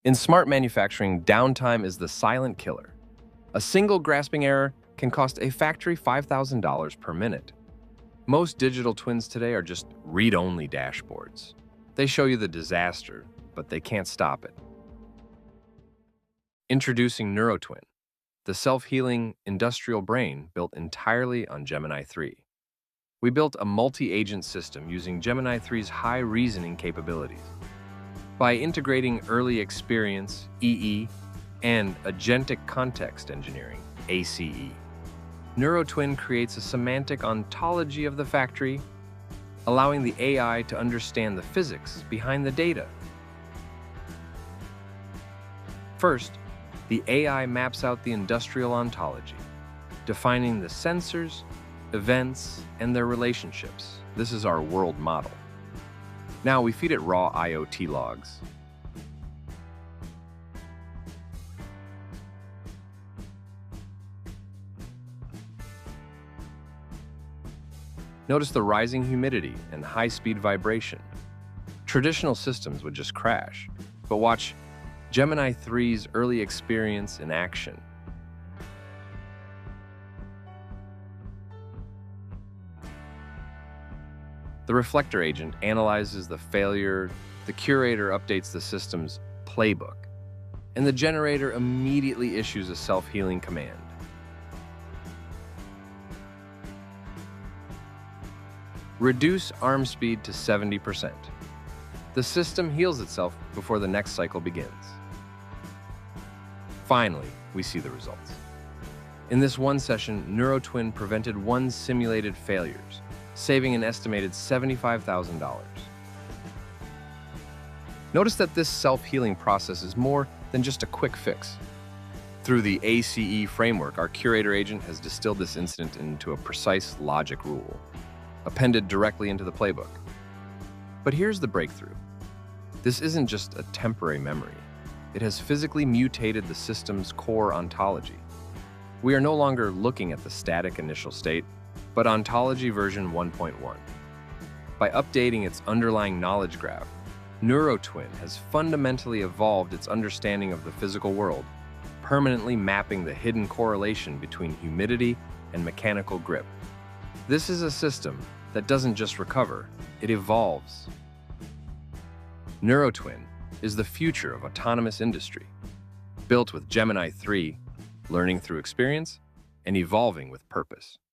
In smart manufacturing, downtime is the silent killer. A single grasping error can cost a factory $5,000 per minute. Most digital twins today are just read-only dashboards. They show you the disaster, but they can't stop it. Introducing NeuroTwin, the self-healing industrial brain built entirely on Gemini 3. We built a multi-agent system using Gemini 3's high reasoning capabilities. By integrating early experience, EE, and Agentic Context Engineering, ACE, NeuroTwin creates a semantic ontology of the factory, allowing the AI to understand the physics behind the data. First, the AI maps out the industrial ontology, defining the sensors, events, and their relationships. This is our world model. Now we feed it raw IoT logs. Notice the rising humidity and high-speed vibration. Traditional systems would just crash, but watch Gemini 3's early experience in action. The reflector agent analyzes the failure, the curator updates the system's playbook, and the generator immediately issues a self-healing command. Reduce arm speed to 70%. The system heals itself before the next cycle begins. Finally, we see the results. In this one session, NeuroTwin prevented 1 simulated failures, saving an estimated $75,000. Notice that this self-healing process is more than just a quick fix. Through the ACE framework, our curator agent has distilled this incident into a precise logic rule, appended directly into the playbook. But here's the breakthrough. This isn't just a temporary memory. It has physically mutated the system's core ontology. We are no longer looking at the static initial state, but Ontology version 1.1. By updating its underlying knowledge graph, NeuroTwin has fundamentally evolved its understanding of the physical world, permanently mapping the hidden correlation between humidity and mechanical grip. This is a system that doesn't just recover, it evolves. NeuroTwin is the future of autonomous industry, built with Gemini 3, learning through experience, and evolving with purpose.